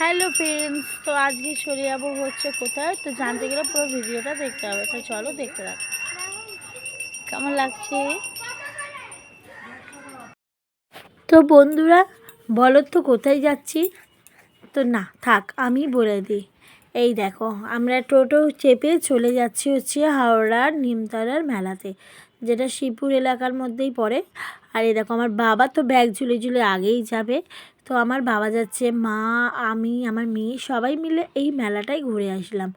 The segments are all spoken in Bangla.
হ্যালো ফ্রেন্ডস, তো আজকে চলে যাবো হচ্ছে কোথায়, তো জানতে গেলে পুরো ভিডিওটা দেখতে হবে। তো চলো দেখতে থাকো কেমন লাগছে। তো বন্ধুরা বলো তো কোথায় যাচ্ছি। তো না থাক আমি বলে দিই। এই দেখো আমরা টোটো চেপে চলে যাচ্ছি হচ্ছে হাওড়ার নিমতলার মেলাতে, যেটা শিবপুর এলাকার মধ্যেই পড়ে। আর এই দেখো আমার বাবা তো ব্যাগ ঝুলে ঝুলে আগেই যাবে। তো আমার বাবা যাচ্ছে, মা, আমি, আমার মেয়ে সবাই মিলে এই মেলাটাই ঘুরে আসলাম।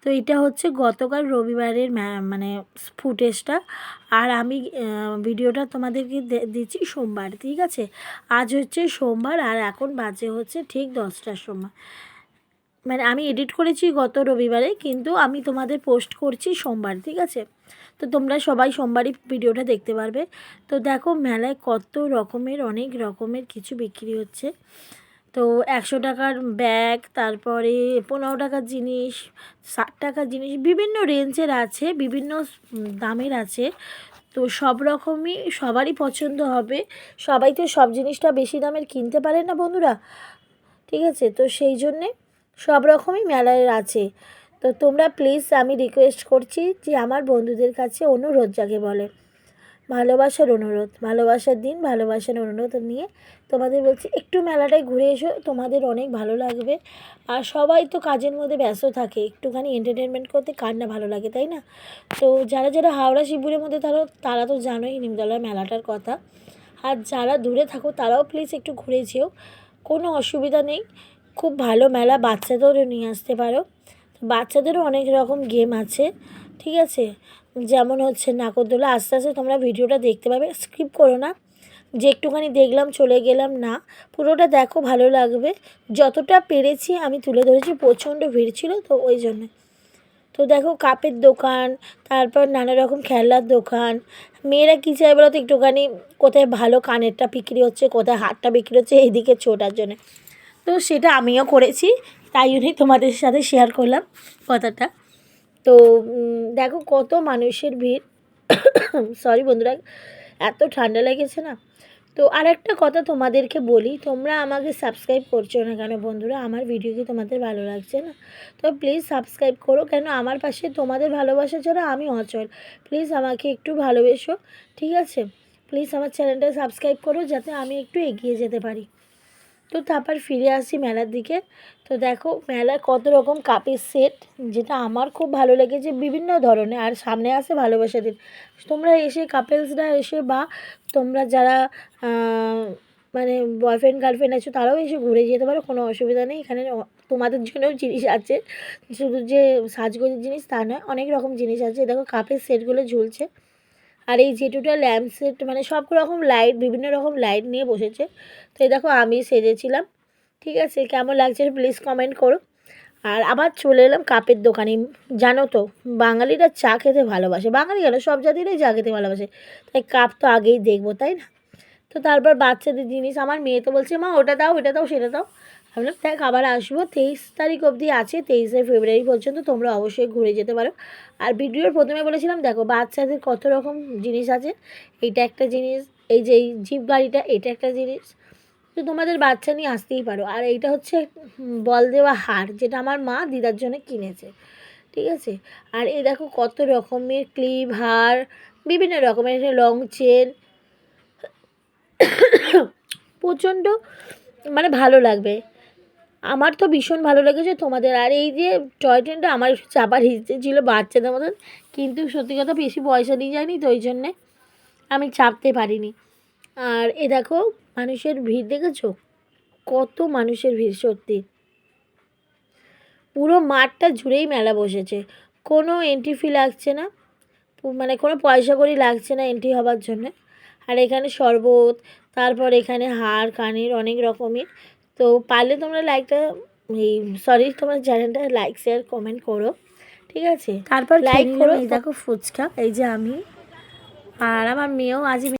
তো এটা হচ্ছে গতকাল রবিবারের মানে ফুটেজটা। আর আমি ভিডিওটা তোমাদেরকে দিচ্ছি সোমবার, ঠিক আছে। আজ হচ্ছে সোমবার আর এখন বাজে হচ্ছে ঠিক 10টার সময়। মানে আমি এডিট করেছি গত রবিবারে, কিন্তু আমি তোমাদের পোস্ট করছি সোমবার, ঠিক আছে। তো তোমরা সবাই সোমবারই ভিডিওটা দেখতে পারবে। তো দেখো মেলায় কত রকমের অনেক রকমের কিছু বিক্রি হচ্ছে। তো 100 টাকার ব্যাগ, তারপরে 15 টাকার জিনিস, 60 টাকার জিনিস, বিভিন্ন রেঞ্জের আছে, বিভিন্ন দামের আছে। তো সব রকমই সবারই পছন্দ হবে। সবাই তো সব জিনিসটা বেশি দামের কিনতে পারে না বন্ধুরা, ঠিক আছে। তো সেই জন্যে সব রকমই মেলায় আছে। তো তোমরা প্লিজ, আমি রিকোয়েস্ট করছি যে আমার বন্ধুদের কাছে অনুরোধ, যাকে বলে ভালোবাসার অনুরোধ, ভালোবাসার দিন ভালোবাসার অনুরোধ নিয়ে তোমাদের বলছি একটু মেলাটায় ঘুরে এসো, তোমাদের অনেক ভালো লাগবে। আর সবাই তো কাজের মধ্যে ব্যস্ত থাকে, একটুখানি এন্টারটেনমেন্ট করতে কার না ভালো লাগে, তাই না। তো যারা যারা হাওড়া শিবপুরের মধ্যে তারা তো জানোই নিমতলার মেলাটার কথা। আর যারা দূরে থাকো তারাও প্লিজ একটু ঘুরে যেও, কোনো অসুবিধা নেই। খুব ভালো মেলা, বাচ্চাদেরও নিয়ে আসতে পারো। বাচ্চাদেরও অনেক রকম গেম আছে, ঠিক আছে। যেমন হচ্ছে নাগরদোলা, আস্তে আস্তে তোমরা ভিডিওটা দেখতে পাবে, স্কিপ করো না যে একটুখানি দেখলাম চলে গেলাম না, পুরোটা দেখো, ভালো লাগবে। যতটা পেরেছি আমি তুলে ধরেছি, প্রচণ্ড ভিড় ছিল তো ওই জন্য। তো দেখো কাপের দোকান, তারপর নানা রকম খেলনার দোকান। মেয়েরা কী চায় বলো তো, একটুখানি কোথায় ভালো কানেরটা বিক্রি হচ্ছে, কোথায় হারটা বিক্রি হচ্ছে, এইদিকে ছোটার জন্য। তো সেটা আমিও করেছি, তাই জন্যই তোমাদের সাথে শেয়ার করলাম কথাটা। তো দেখো কত মানুষের ভিড়। সরি বন্ধুরা, এত ঠান্ডা লেগেছে না। তো আর একটা কথা তোমাদেরকে বলি, তোমরা আমাকে সাবস্ক্রাইব করছো না কেন বন্ধুরা? আমার ভিডিও কি তোমাদের ভালো লাগছে না? তো প্লিজ সাবস্ক্রাইব করো, কেন আমার পাশে তোমাদের ভালোবাসা ছাড়া আমি অচল। প্লিজ আমাকে একটু ভালোবেসো, ঠিক আছে। প্লিজ আমার চ্যানেলটা সাবস্ক্রাইব করো, যাতে আমি একটু এগিয়ে যেতে পারি। তো তারপর ফিরে আসি মেলার দিকে। তো দেখো মেলায় কত রকম কাপের সেট, যেটা আমার খুব ভালো লেগেছে, বিভিন্ন ধরনের। আর সামনে আসে ভালোবাসা দিন, তোমরা এসে কাপেলসরা এসে, বা তোমরা যারা মানে বয়ফ্রেন্ড গার্লফ্রেন্ড আছো তারাও এসে ঘুরে যেতে পারো, কোনো অসুবিধা নেই। এখানে তোমাদের জন্যও জিনিস আছে, শুধু যে সাজগোজের জিনিস তা নয়, অনেক রকম জিনিস আছে। দেখো কাপের সেটগুলো ঝুলছে। আর এই জেঠুটা ল্যাম্প সেট, মানে সব রকম লাইট, বিভিন্ন রকম লাইট নিয়ে বসেছে। তো এই দেখো আমি সেজেছিলাম, ঠিক আছে। কেমন লাগছে প্লিজ কমেন্ট করো। আর আবার চলে এলাম কাপের দোকানে। জানো তো বাঙালিরা চা খেতে ভালোবাসে, বাঙালি কেন সব জাতিরাই চা খেতে ভালোবাসে, তাই কাপ তো আগেই দেখবো, তাই না। তো তারপর বাচ্চাদের জিনিস, আমার মেয়ে তো বলছে মা ওটা দাও, এটা দাও, সেটা দাও। আমি বললাম দেখ আবার আসবো, 23 তারিখ অবধি আছে, 23শে ফেব্রুয়ারি পর্যন্ত, তোমরা অবশ্যই ঘুরে যেতে পারো। আর ভিডিওর প্রথমে বলেছিলাম দেখো বাচ্চাদের কত রকম জিনিস আছে। এইটা একটা জিনিস, এই যে এই জিপ গাড়িটা, এটা একটা জিনিস। তো তোমাদের বাচ্চা নিয়ে আসতেই পারো। আর এইটা হচ্ছে বল দেওয়া হার, যেটা আমার মা দিদার জন্য কিনেছে, ঠিক আছে। আর এই দেখো কত রকমের ক্লিপ, হার, বিভিন্ন রকমের লং চেন, প্রচণ্ড মানে ভালো লাগবে। আমার তো ভীষণ ভালো লেগেছে তোমাদের। আর এই যে টয় ট্রেনটা আমার চাপার ইচ্ছে ছিল বাচ্চাদের মতন, কিন্তু সত্যি কথা বেশি পয়সা দিয়ে যায়নি, তো ওই জন্যে আমি চাপতে পারিনি। আর এ দেখো মানুষের ভিড় দেখেছো, কত মানুষের ভিড়, সত্যি পুরো মাঠটা জুড়েই মেলা বসেছে। কোনো এন্ট্রি ফি লাগছে না, মানে কোনো পয়সা কড়ি লাগছে না এন্ট্রি হবার জন্য। আর এখানে শরবত, তারপর এখানে হার কানের অনেক রকমের। তো পারলে তোমরা লাইকটা, এই সরি, তোমার চ্যানেলটা লাইক শেয়ার কমেন্ট করো, ঠিক আছে। তারপর লাইক করো। এই দেখো ফুচকা, এই যে আমি আর আমার মেয়েও আজ